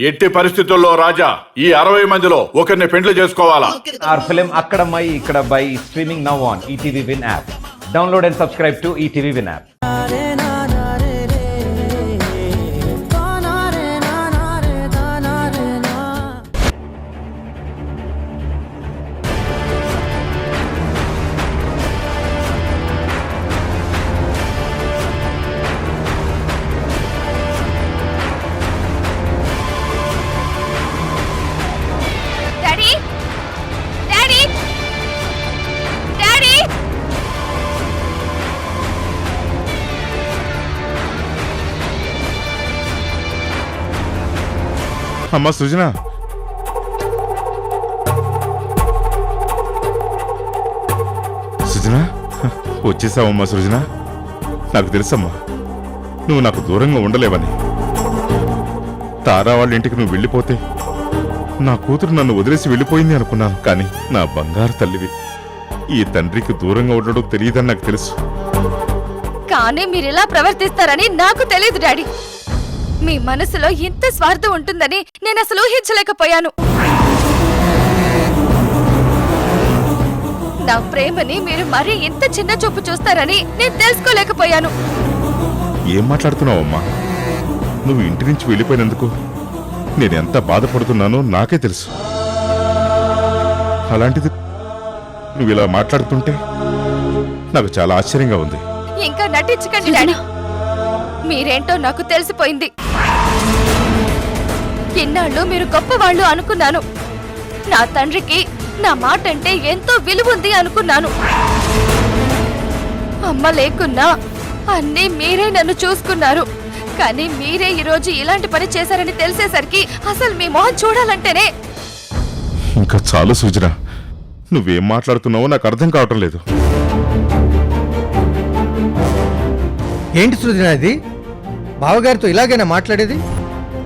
ఎట్టి పరిస్థితుల్లో రాజా ఈ 60 మందిలో ఒకరిని పెండ్లు చేసుకోవాలా? Our film Akkadamai Ikkadabbai is streaming now on ETV Win app. Download and subscribe to ETV Win app. అమ్మా సృజన, సృజన వచ్చేసావమ్మా సృజన. నాకు తెలుసమ్మా నువ్వు నాకు దూరంగా ఉండలేవని. తారా వాళ్ళ ఇంటికి నువ్వు వెళ్ళిపోతే నా కూతురు నన్ను వదిలేసి వెళ్ళిపోయింది అనుకున్నాను. కానీ నా బంగారు తల్లివి. ఈ తండ్రికి దూరంగా ఉండడం తెలియదని నాకు తెలుసు. కానీ మీరిలా ప్రవర్తిస్తారని నాకు తెలియదు డాడీ. మీ మనసులో ఇంత స్వార్థం ఉంటుందని నేను అసలు ఊహించలేకపోయాను. నా ప్రేమని మీరు మరీ ఇంత చిన్న చూపు చూస్తారని నేను తెలుసుకోలేకపోయాను. ఏం మాట్లాడుతున్నావమ్మా? నువ్వు ఇంటి నుంచి వెళ్ళిపోయినందుకు నేను ఎంత బాధపడుతున్నానో నాకే తెలుసు. అలాంటిది నువ్వు ఇలా మాట్లాడుతుంటే నాకు చాలా ఆశ్చర్యంగా ఉంది. ఇంకా నటించకండి డాడీ. మీరేంటో నాకు తెలిసిపోయింది. ఇన్నాళ్ళు మీరు గొప్పవాళ్ళు అనుకున్నాను. నా తండ్రికి నా మాట అంటే ఎంతో విలువ ఉంది అనుకున్నాను. అమ్మ లేకున్నా అన్నీ మీరే నన్ను చూసుకున్నారు. కానీ మీరే ఈరోజు ఇలాంటి పని చేశారని తెలిసేసరికి అసలు మీ మొహం చూడాలంటేనే. ఇంకా చాలు సూచన. నువ్వేం మాట్లాడుతున్నావో నాకు అర్థం కావటం లేదు. ఏంటి సృజన ఇది? బావగారితో ఇలాగైనా మాట్లాడేది?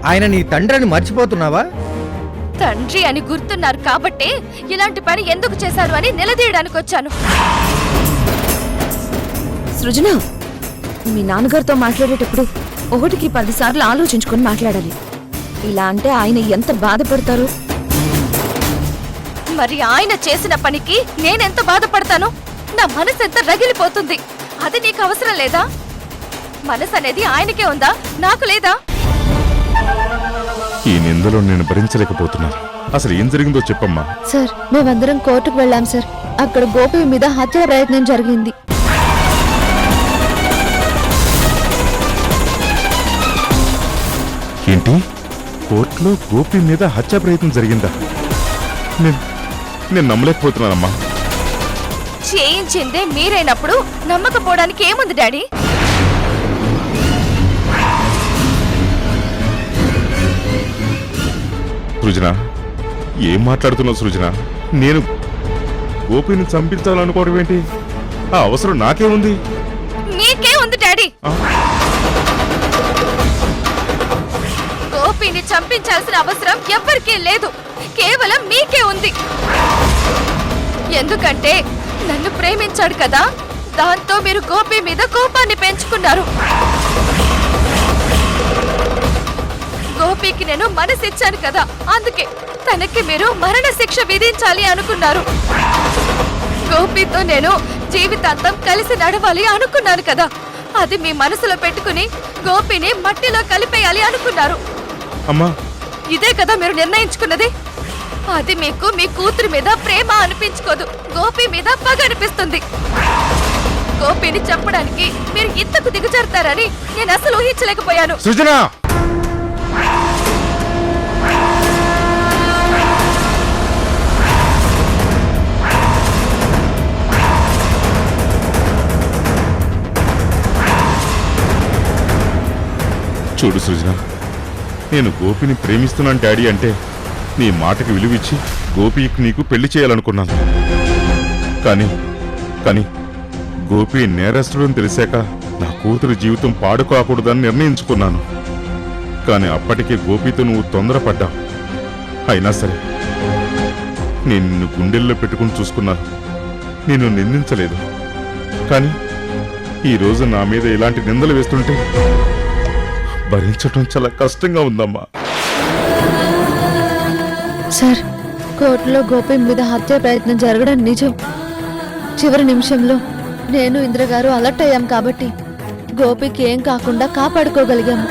ఆయన నీ తండ్రిని మర్చిపోతున్నావా? తండ్రి అని గుర్తున్నారు కాబట్టే ఇలాంటి పని ఎందుకు చేశారు అని నిలదీయడానికి వచ్చాను. సృజన, మీ నాన్నగారితో మాట్లాడేటప్పుడు 1కి 10 సార్లు ఆలోచించుకొని మాట్లాడాలి. ఇలా అంటే ఆయన ఎంత బాధపడతారు. మరి ఆయన చేసిన పనికి నేనెంత బాధపడతాను? నా మనసు ఎంత రగిలిపోతుంది. అది నీకు అవసరం లేదా? మనసు అనేది ఆయనకే ఉందా, నాకు లేదా? ఈ నిందలో నేను భరించలేకపోతున్నాను. అసలు ఏం జరిగిందో చెప్పమ్మా. సార్, మేమందరం కోర్టుకు వెళ్ళాం సార్. అక్కడ గోపి మీద హత్య ప్రయత్నం జరిగింది. ఏంటి? కోర్టులో గోపి మీద హత్య ప్రయత్నం జరిగిందా? నేను నమ్మలేకపోతున్నానమ్మా. చేయించిందే మీరైనప్పుడు నమ్మకపోవడానికి ఏముంది డాడీ? సృజన, ఏం మాట్లాడుతున్నావు సృజన? నేను గోపిని చంపించాలనుకోవడం ఏంటి? ఆ అవసరం నాకే ఉంది. మీకే ఉంది డాడీ. గోపిని చంపించాల్సిన అవసరం ఎవ్వరికీ లేదు. కేవలం మీకే ఉంది. ఎందుకంటే నన్ను ప్రేమించాడు కదా, దాంతో మీరు గోపి మీద కోపాన్ని పెంచుకున్నారు. గోపికి నేను మనసిచ్చాను కదా, అందుకే తనకి మీరు మరణ శిక్ష విధించాలి అనుకున్నారు. గోపితో నేను జీవితాంతం కలిసి నడవాలి అనుకున్నాను కదా, అది మీ మనసులో పెట్టుకుని గోపిని మట్టిలో కలిపేయాలి అనుకున్నారు. అమ్మా, ఇదే కదా మీరు నిర్ణయించుకున్నది. అది మీకు మీ కూతురి మీద ప్రేమ అనిపించుకోదు, గోపి మీద పగ అనిపిస్తుంది. గోపిని చంపడానికి మీరు ఇంతకు దిగజారుతారని నేను అసలు ఊహించలేకపోయాను. సృజన, చూడు సృజన, నేను గోపిని ప్రేమిస్తున్నాను డాడీ అంటే నీ మాటకి విలువిచ్చి గోపికి నీకు పెళ్లి చేయాలనుకున్నాను. కానీ గోపి నేరస్తుడని తెలిసాక నా కూతురు జీవితం పాడుకోకూడదని నిర్ణయించుకున్నాను. కానీ అప్పటికే గోపితో నువ్వు తొందరపడ్డావు. అయినా సరే నేను నిన్ను గుండెల్లో పెట్టుకుని చూసుకున్నాను. నిన్ను నిందించలేదు. కానీ ఈరోజు నా మీద ఇలాంటి నిందలు వేస్తుంటే భరించటం చాలా కష్టంగా ఉందమ్మా. సార్, కోర్టులో గోపి మీద హత్య ప్రయత్నం జరగడం నిజం. చివరి నిమిషంలో నేను ఇంద్రగారు అలర్ట్ అయ్యాం కాబట్టి గోపికి ఏం కాకుండా కాపాడుకోగలిగాము.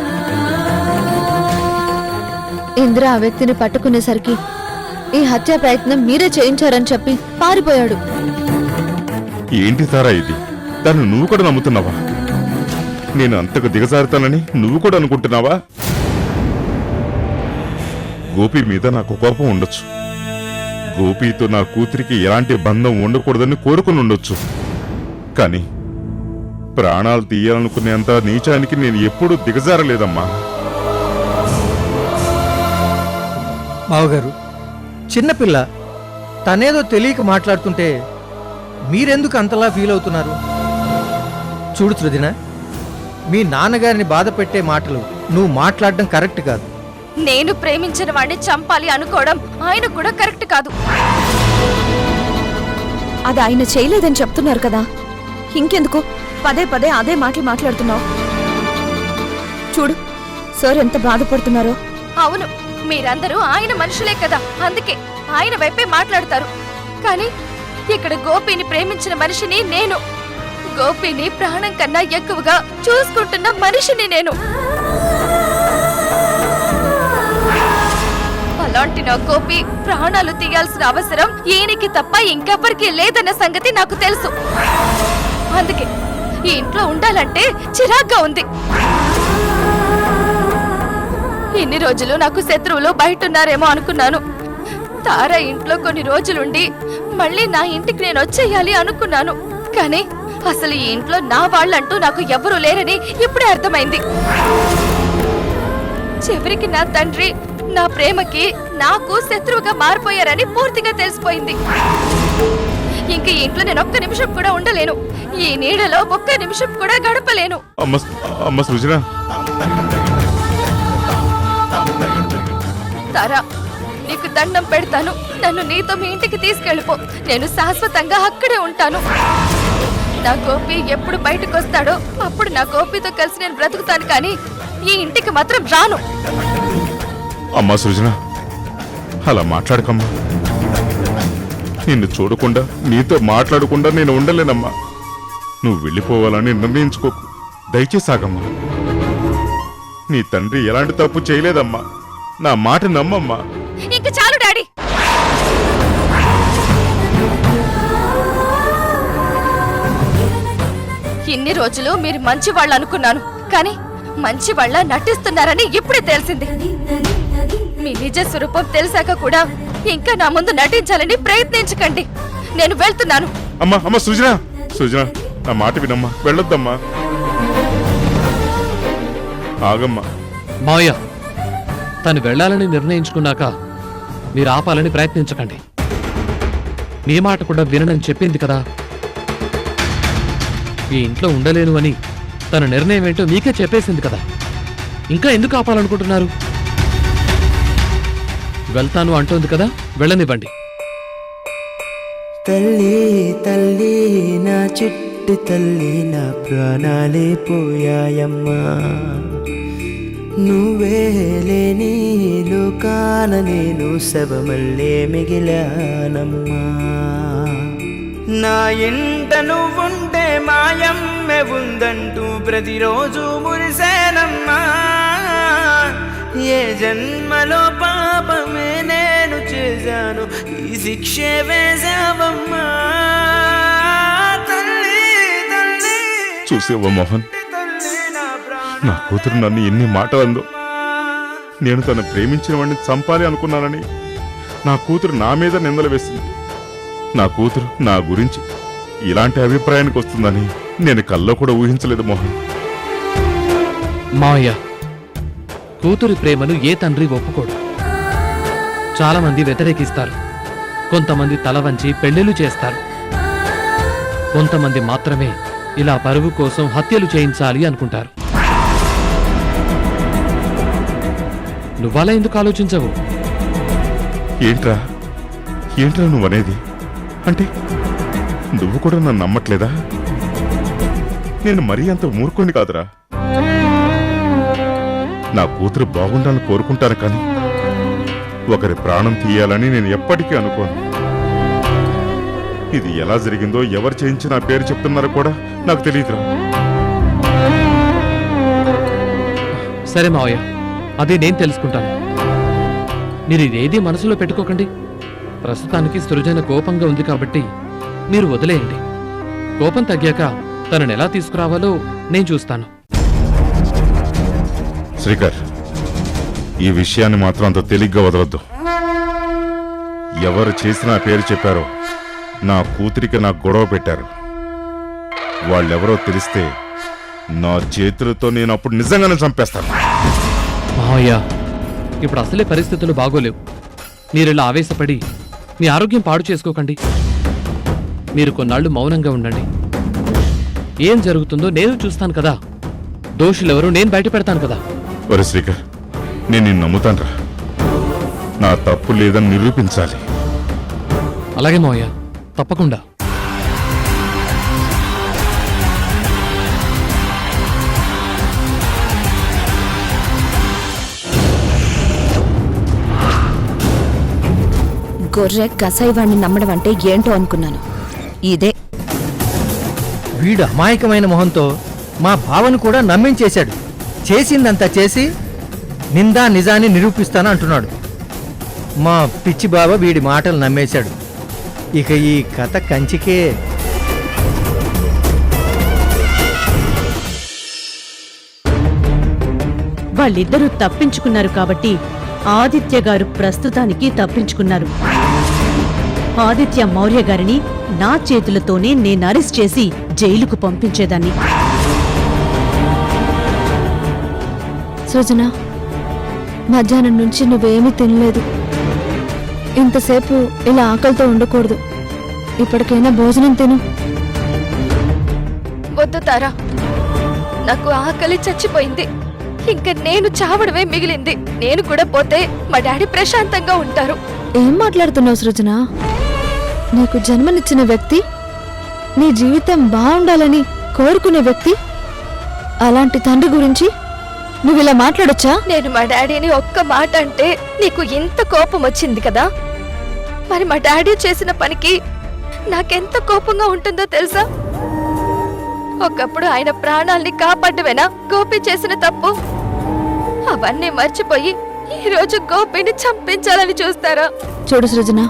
ఇంద్ర ఆ వ్యక్తిని పట్టుకునేసరికి ఈ హత్య ప్రయత్నం మీరే చేయించారని చెప్పి పారిపోయాడు. ఏంటి తారా ఇది? దాన్ని నువ్వు కూడా నమ్ముతున్నావా? నేను అంతకు దిగజారుతానని నువ్వు కూడా అనుకుంటున్నావా? గోపి మీద నాకు కోపం ఉండొచ్చు, గోపితో నా కూతురికి ఎలాంటి బంధం ఉండకూడదని కోరుకుని ఉండొచ్చు, కానీ ప్రాణాలు తీయాలనుకునేంత నీచానికి నేను ఎప్పుడూ దిగజారలేదమ్మా. బావగారు, చిన్నపిల్ల తనేదో తెలియక మాట్లాడుతుంటే మీరెందుకు అంతలా ఫీల్ అవుతున్నారు? చూడు సృజన, మీ నాన్నగారిని బాధ పెట్టే మాటలు నువ్వు మాట్లాడడం కరెక్ట్ కాదు. నేను ప్రేమించిన వాడిని చంపాలి అనుకోవడం ఆయన కూడా కరెక్ట్ కాదు. అది ఆయన చేయలేదని చెప్తున్నారు కదా, ఇంకెందుకు పదే పదే అదే మాటలు మాట్లాడుతున్నావు? చూడు సార్ ఎంత బాధపడుతున్నారో. అవును, మీరందరూ ఆయన మనుషులే కదా, అందుకే ఆయన వైపే మాట్లాడతారు. కానీ ఇక్కడ గోపిని ప్రేమించిన మనిషిని నేను, గోపిని ప్రాణం కన్నా ఎక్కువగా చూసుకుంటున్న మనిషిని నేను. అలాంటి నా గోపి ప్రాణాలు తీయాల్సిన అవసరం ఈయనకి తప్ప ఇంకెవ్వరికీ లేదన్న సంగతి నాకు తెలుసు. అందుకే ఈ ఇంట్లో ఉండాలంటే చిరాగ్గా ఉంది. ఇన్ని రోజులు నాకు శత్రువులు బయటున్నారేమో అనుకున్నాను. తారా ఇంట్లో కొన్ని రోజులుండి మళ్ళీ నా ఇంటికి నేను వచ్చేయాలి అనుకున్నాను. కానీ అసలు ఈ ఇంట్లో నా వాళ్ళంటూ నాకు ఎవరూ లేరని ఇప్పుడే అర్థమైంది. చివరికి నా తండ్రి నా ప్రేమకి నాకు శత్రువుగా మారిపోయారని పూర్తిగా తెలిసిపోయింది. ఇంక ఈ ఇంట్లో నేను ఒక్క నిమిషం కూడా ఉండలేను. ఈ నీడలో ఒక్క నిమిషం కూడా గడపలేను. అమ్మ సృజన, తారా, నీకు దండం పెడతాను. నన్ను నీతో మీ ఇంటికి తీసుకెళ్ళిపో. నేను శాశ్వతంగా అక్కడే ఉంటాను. నా గోపి ఎప్పుడు బయటకు వస్తాడో అప్పుడు నా గోపితో కలిసి నేను బ్రతుకుతాను, కానీ ఈ ఇంటికి మాత్రం రాను. అమ్మా సృజన, అలా మాట్లాడకమ్మా. నిన్ను చూడకుండా నీతో మాట్లాడకుండా నేను ఉండలేనమ్మా. నువ్వు వెళ్ళిపోవాలని నిర్ణయించుకోకు, దయచేసి ఆగమ్మా. నీ తండ్రి ఎలాంటి తప్పు చేయలేదమ్మా, నా మాట నమ్మమ్మా. ఇంక చాలు డాడీ. ఇన్ని రోజులు మీరు మంచి వాళ్ళు అనుకున్నాను, కానీ మంచి వాళ్ళ నటిస్తున్నారని ఇప్పుడే తెలిసింది. మీ నిజ స్వరూపం తెలిసాక కూడా ఇంకా నా ముందు నటించాలని ప్రయత్నించకండి. నేను వెళ్తున్నాను. అమ్మా సృజన, సృజన, నా మాట వినమ్మా, వెళ్ళొద్దమ్మా. ఆగమ్మా. మావయ్య, తను వెళ్ళాలని నిర్ణయించుకున్నాక మీరు ఆపాలని ప్రయత్నించకండి. మీ మాట కూడా విననని చెప్పింది కదా. ఈ ఇంట్లో ఉండలేను అని తన నిర్ణయం ఏంటో మీకే చెప్పేసింది కదా. ఇంకా ఎందుకు ఆపాలనుకుంటున్నారు? వెళ్తాను అంటోంది కదా, వెళ్ళనివ్వండి. తల్లి తల్లి నా చిట్టి తల్లి, నా ప్రాణాలే పోయాయమ్మా. నువ్వే లేని లోకాన నేను శవమల్లే మిగిలానమ్మా. నా ఇంట నువ్వుంటే మాయమ్మె ఉందంటూ ప్రతిరోజు మురిసేనమ్మా. ఏ జన్మలో పాపమే నేను చేశాను, ఈ శిక్షే వేశావమ్మా. తల్లి తల్లి చూసేవా మోహన్, నా కూతురు నన్ను ఎన్ని మాటలు అందో. నేను తను ప్రేమించిన వాడిని చంపాలి అనుకున్నానని నా కూతురు నా మీద నిందలు వేసింది. నా కూతురు నా గురించి ఇలాంటి అభిప్రాయానికి వస్తుందని నేను కల్లో కూడా ఊహించలేదు మోహన్. మావయ్య, కూతురి ప్రేమను ఏ తండ్రి ఒప్పుకోడు. చాలా మంది వ్యతిరేకిస్తారు, కొంతమంది తల వంచి పెళ్లిళ్లు చేస్తారు, కొంతమంది మాత్రమే ఇలా పరువు కోసం హత్యలు చేయించాలి అనుకుంటారు. నువ్వలా ఎందుకు ఆలోచించవు? ఏంట్రా నువ్వనేది? అంటే నువ్వు కూడా నన్ను నమ్మట్లేదా? నేను మరీ అంత మూర్ఖుని కాదురా. నా కూతురు బాగుండాలని కోరుకుంటాను, కానీ ఒకరి ప్రాణం తీయాలని నేను ఎప్పటికీ అనుకోను. ఇది ఎలా జరిగిందో, ఎవరు చేయించి నా పేరు చెప్తున్నారో కూడా నాకు తెలియదురా. సరే మావయ్య, అది నేను తెలుసుకుంటాను. మీరు ఇదేది మనసులో పెట్టుకోకండి. ప్రస్తుతానికి సృజన కోపంగా ఉంది కాబట్టి మీరు వదిలేయండి. కోపం తగ్గాక తనను ఎలా తీసుకురావాలో నేను చూస్తాను. శ్రీకర్, ఈ విషయాన్ని మాత్రం అంత తేలిగ్గా వదలొద్దు. ఎవరు చేసి నా పేరు చెప్పారో నా కూతురికి నాకు గొడవ పెట్టారు. వాళ్ళెవరో తెలిస్తే నా చేతులతో నేను అప్పుడు నిజంగానే చంపేస్తాను. మావయ్య, ఇప్పుడు అసలే పరిస్థితులు బాగోలేవు. మీరిలా ఆవేశపడి మీ ఆరోగ్యం పాడు చేసుకోకండి. మీరు కొన్నాళ్ళు మౌనంగా ఉండండి. ఏం జరుగుతుందో నేను చూస్తాను కదా. దోషులెవరో నేను బయట పెడతాను కదా. ఒరే శ్రీకర్, నేను నిన్ను నమ్ముతానురా. నా తప్పు లేదని నిరూపించాలి. అలాగే మావయ్య, తప్పకుండా. గొర్రె కసాయివాణ్ణి నమ్మడం అంటే ఏంటో అనుకున్నాను. ఇదే. వీడు అమాయకమైన మొహంతో మా బావను కూడా నమ్మించేశాడు. చేసిందంతా చేసి నిందా నిజాన్ని నిరూపిస్తాను అంటున్నాడు. మా పిచ్చి బావ వీడి మాటలు నమ్మేశాడు. ఇక ఈ కథ కంచికే. వాళ్ళిద్దరూ తప్పించుకున్నారు కాబట్టి ఆదిత్య గారు ప్రస్తుతానికి తప్పించుకున్నారు. ఆదిత్య మౌర్య గారిని నా చేతులతోనే నేను అరెస్ట్ చేసి జైలుకు పంపించేదాన్ని. సృజన, మధ్యాహ్నం నుంచి నువ్వేమీ తినలేదు. ఇంతసేపు ఇలా ఆకలితో ఉండకూడదు. ఇప్పటికైనా భోజనం తిను. వద్దు తారా, నాకు ఆకలి చచ్చిపోయింది. ఇంకా నేను చావడమే మిగిలింది. నేను కూడా పోతే మా డాడీ ప్రశాంతంగా ఉంటారు. ఏం మాట్లాడుతున్నావు సృజన? నీకు జన్మనిచ్చిన వ్యక్తి, నీ జీవితం బాగుండాలని కోరుకునే వ్యక్తి, అలాంటి తండ్రి గురించి నువ్వు ఇలా మాట్లాడొచ్చా? నేను మా డాడీని ఒక్క మాట అంటే నీకు ఇంత కోపం వచ్చింది కదా. మరి మా డాడీ చేసిన పనికి నాకెంత కోపంగా ఉంటుందో తెలుసా? ఒకప్పుడు ఆయన ప్రాణాల్ని కాపాడవేనా గోపి చేసిన తప్పు? అవన్నీ మర్చిపోయి ఈ రోజు గోపిని చంపించాలని చూస్తారా? చూడు సృజన,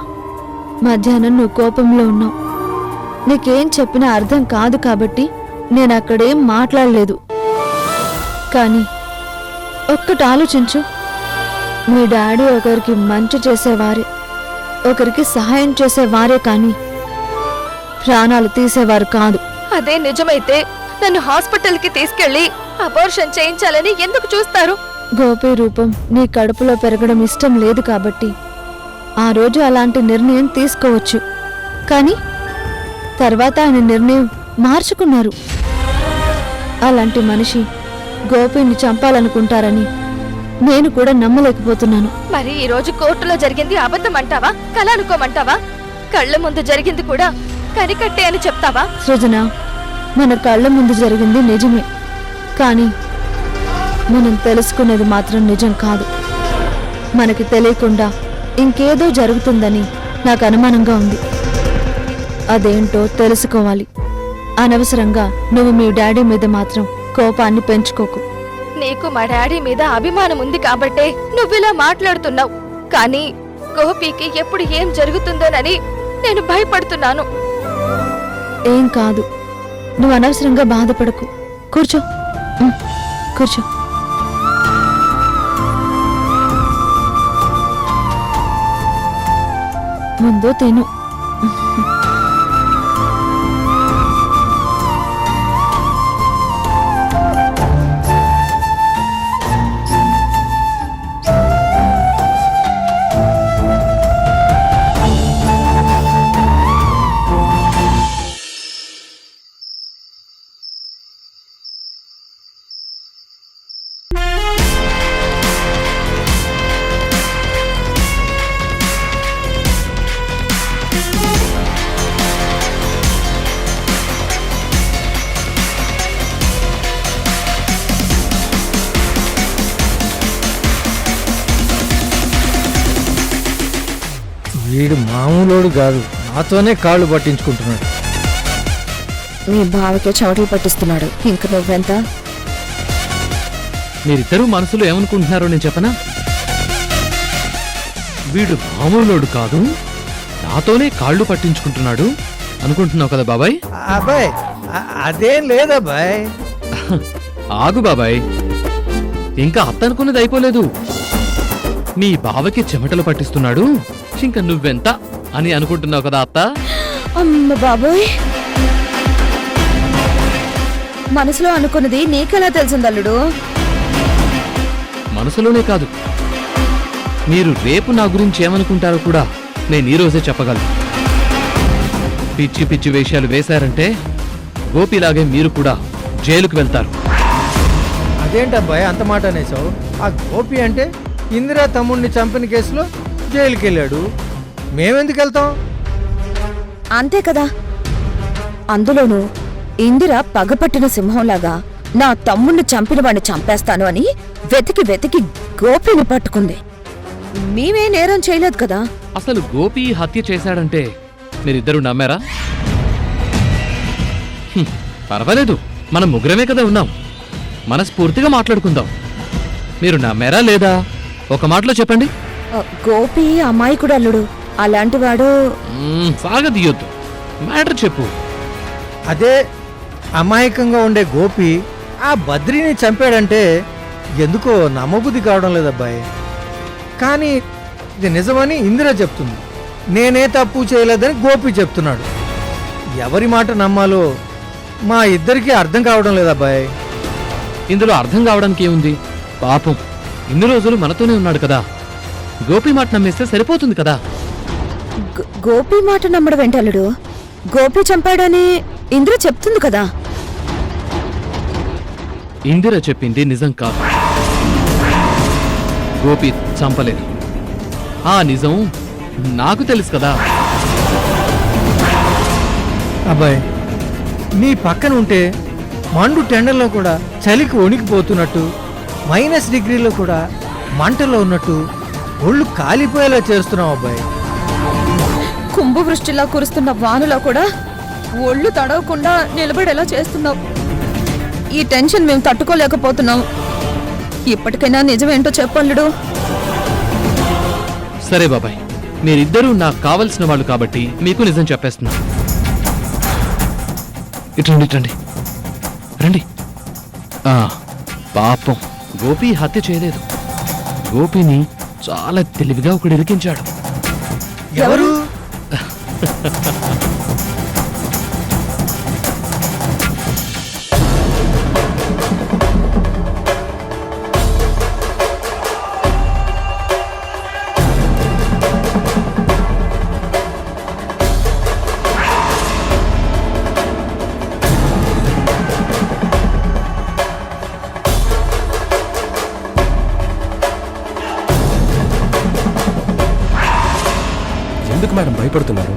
మధ్యాహ్నం నువ్వు కోపంలో ఉన్నావు. నీకేం చెప్పినా అర్థం కాదు కాబట్టి నేను అక్కడేం మాట్లాడలేదు. కానీ ఒక్కటి ఆలోచించు. మీ డాడీ ఒకరికి మంచి చేసేవారే, ఒకరికి సహాయం చేసేవారే కానీ ప్రాణాలు తీసేవారు కాదు. అదే నిజమైతే నన్ను హాస్పిటల్కి తీసుకెళ్లి అబార్షన్ చేయించాలని ఎందుకు చూస్తారు? గోపి రూపం నీ కడుపులో పెరగడం ఇష్టం లేదు కాబట్టి ఆ రోజు అలాంటి నిర్ణయం తీసుకోవచ్చు. కానీ తర్వాత ఆయన నిర్ణయం మార్చుకున్నారు. అలాంటి మనిషి గోపిని చంపాలనుకుంటారని నేను కూడా నమ్మలేకపోతున్నాను. మరి ఈ రోజు కోర్టులో జరిగింది అబద్ధం అంటావా, కల అనుకోమంటావా? కళ్ళ ముందు జరిగింది కూడా కనికట్టే అని చెప్తావా? సృజన, మన కళ్ళ ముందు జరిగింది నిజమే, కానీ మనం తెలుసుకునేది మాత్రం నిజం కాదు. మనకి తెలియకుండా ఇంకేదో జరుగుతుందని నాకు అనుమానంగా ఉంది. అదేంటో తెలుసుకోవాలి. అనవసరంగా నువ్వు మీ డాడీ మీద మాత్రం కోపాన్ని పెంచుకోకు. నీకు మా డాడీ మీద అభిమానం ఉంది కాబట్టే నువ్విలా మాట్లాడుతున్నావు. కానీ గోపికి ఎప్పుడు ఏం జరుగుతుందోనని నేను భయపడుతున్నాను. ఏం కాదు, నువ్వు అనవసరంగా బాధపడకు. కూర్చో, కూర్చో. ముందు తిను. వీడు మామూలోడు కాదు, నాతోనే కాళ్ళు పట్టించుకుంటున్నాడు. మీ బావకే చెమటలు పట్టిస్తున్నాడు, ఇంక నువ్వెంత? మీరిద్దరూ మనసులో ఏమనుకుంటున్నారో నేను చెప్పనా? వీడు మామూలోడు కాదు, నాతోనే కాళ్ళు పట్టించుకుంటున్నాడు అనుకుంటున్నావు కదా బాబాయ్? అబ్బాయ్ అదేం లేదబ్బాయ్. ఆగు బాబాయ్, ఇంకా అత్త అనుకున్నది అయిపోలేదు. మీ బావకి చెమటలు పట్టిస్తున్నాడు, ఇంకా నువ్వెంత అని అనుకుంటున్నావు కదా అత్త? అమ్మ బాబోయ్, మనసులో అనుకున్నది నీకెలా తెలిసింది అల్లుడు? మనసులోనే కాదు, మీరు రేపు నా గురించి ఏమనుకుంటారో కూడా నేను ఈ రోజే చెప్పగలను. పిచ్చి పిచ్చి వేషాలు వేశారంటే గోపిలాగే మీరు కూడా జైలుకు వెళ్తారు. అదేంటబ్బాయ్ అంత మాట అనేసావు? ఆ గోపి అంటే ఇందిరా తమ్ముడిని చంపిన కేసులో జైలుకి వెళ్ళాడు, మేమెందుకు వెళ్తాం? అంతే కదా, అందులోనూ ఇందిర పగపట్టిన సింహంలాగా నా తమ్ముణ్ణి చంపిన వాడిని చంపేస్తాను అని వెతికి వెతికి గోపిని పట్టుకుంది. మేమే నేరం చేయలేదు కదా. అసలు గోపి హత్య చేశాడంటే మీరిద్దరూ నమ్మారా? పర్వాలేదు, మనం ముగ్గురమే కదా ఉన్నాం, మనస్ఫూర్తిగా మాట్లాడుకుందాం. మీరు నమ్మారా లేదా? ఒక మాటలో చెప్పండి. గోపి అమాయకుడు అల్లుడు, అలాంటివాడు. సాగదీయొద్దు, మ్యాటర్ చెప్పు. అదే అమాయకంగా ఉండే గోపి ఆ బద్రిని చంపాడంటే ఎందుకో నమ్మబుద్ధి కావడం లేదబ్బాయి. కానీ ఇది నిజమని ఇందిర చెప్తుంది, నేనే తప్పు చేయలేదని గోపి చెప్తున్నాడు. ఎవరి మాట నమ్మాలో మా ఇద్దరికీ అర్థం కావడం లేదబ్బాయి. ఇందులో అర్థం కావడానికి ఏముంది? పాపం ఇన్ని రోజులు మనతోనే ఉన్నాడు కదా, గోపి మాట నమ్మేస్తే సరిపోతుంది కదా. గోపి మాట నమ్మడం ఏంటి అల్లుడు? గోపి చంపాడని ఇందిర చెప్తుంది కదా. ఇందిర చెప్పింది నిజం కాదు, గోపి చంపలేదు. ఆ నిజం నాకు తెలుసు కదా. అబ్బాయి నీ పక్కన ఉంటే మండు టెండర్లో కూడా చలికి వణికిపోతున్నట్టు, -డిగ్రీలో కూడా మంటల్లో ఉన్నట్టు ఒళ్ళు కాలిపోయేలా చేస్తున్నావు అబ్బాయి. కుంభవృష్టిలా కురుస్తున్న వానలో కూడా ఒళ్ళు తడవకుండా నిలబడేలా చేస్తున్నావు. ఈ టెన్షన్ మేము తట్టుకోలేకపోతున్నాం. ఇప్పటికైనా నిజమేంటో చెప్పల్లుడు. సరే బాబాయ్, మీరిద్దరూ నాకు కావలసిన వాళ్ళు కాబట్టి మీకు నిజం చెప్పేస్తున్నా. ఇటండి ఇటండి రండి. పాపం గోపి హత్య చేయలేదు, గోపిని చాలా తెలివిగా ఒకడు ఇరికించాడు. ఎవరు? ఎందుకు మేడం భయపడుతున్నారు?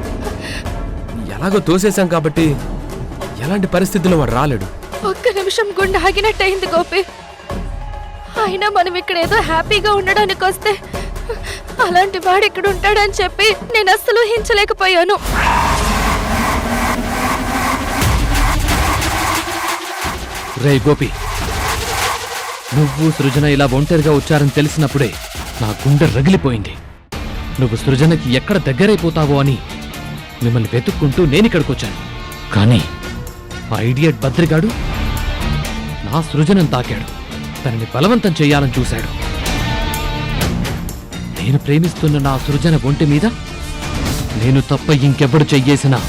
ఎలాగో తోసేశాం కాబట్టి ఎలాంటి పరిస్థితుల్లో వాడు రాలేడు. ఒక్క నిమిషం గుండె ఆగినట్టయింది గోపి. అయినా మనం ఇక్కడ ఏదో హ్యాపీగా ఉండడానికి వస్తే అలాంటి వాడు ఇక్కడ ఉంటాడని చెప్పి నేను అస్సలు ఊహించలేకపోయాను. రే గోపి, నువ్వు సృజన ఇలా ఒంటరిగా వచ్చారని తెలిసినప్పుడే నా గుండె రగిలిపోయింది. నువ్వు సృజనకి ఎక్కడ దగ్గరైపోతావో అని మిమ్మల్ని వెతుక్కుంటూ నేనిక్కడికి వచ్చాను. కానీ ఆ ఐడియట్ బద్రిగాడు నా సృజనను తాకాడు, తనని బలవంతం చేయాలని చూశాడు. నేను ప్రేమిస్తున్న నా సృజన ఒంటి మీద నేను తప్ప ఇంకెవ్వడు చెయ్యేసినా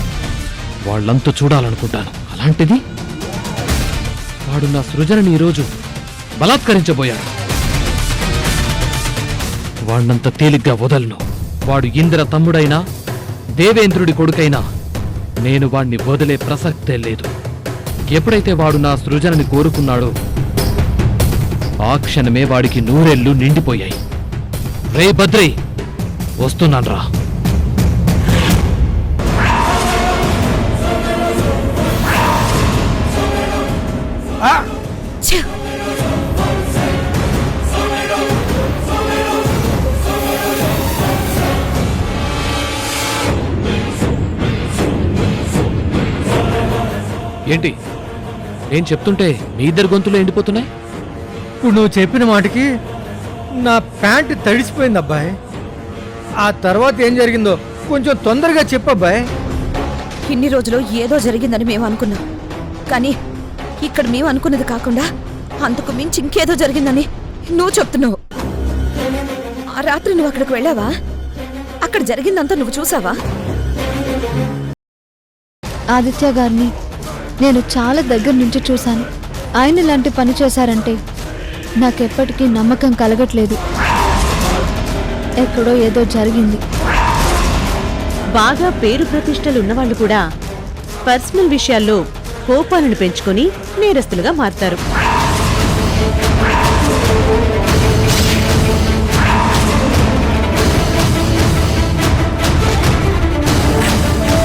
వాళ్ళంతా చూడాలనుకుంటాను. అలాంటిది వాడు నా సృజనని ఈరోజు బలాత్కరించబోయాడు. వాణ్ణంత తేలిగ్గా వదలను. వాడు ఇంద్ర తమ్ముడైనా దేవేంద్రుడి కొడుకైనా నేను వాణ్ణి వదిలే ప్రసక్తే లేదు. ఎప్పుడైతే వాడు నా సృజనని కోరుకున్నాడో ఆ క్షణమే వాడికి 100 ఏళ్ళు నిండిపోయాయి. రే బద్రి, వస్తున్నాన్రా. ఏంటి నేను చెప్తుంటే మీ ఇద్దరు గొంతులు ఎండిపోతున్నాయి? ఇప్పుడు నువ్వు చెప్పిన మాటకి నా ప్యాంట్ తడిసిపోయింది అబ్బాయి. ఆ తర్వాత ఏం జరిగిందో కొంచెం తొందరగా చెప్పు అబ్బాయి. ఇన్ని రోజులు ఏదో జరిగిందని మేము అనుకున్నాం, కానీ ఇక్కడ మేము అనుకున్నది కాకుండా అంతకు మించి ఇంకేదో జరిగిందని నువ్వు చెప్తున్నావు. ఆ రాత్రి నువ్వు అక్కడికి వెళ్ళావా? అక్కడ జరిగిందంతా నువ్వు చూసావా? ఆదిత్య గారిని నేను చాలా దగ్గర నుంచి చూశాను. ఆయన ఇలాంటి పని చేశారంటే నాకెప్పటికీ నమ్మకం కలగట్లేదు. ఎక్కడో ఏదో జరిగింది. బాగా పేరు ప్రతిష్టలు ఉన్నవాళ్ళు కూడా పర్సనల్ విషయాల్లో కోపాలను పెంచుకొని నేరస్తులుగా మారతారు.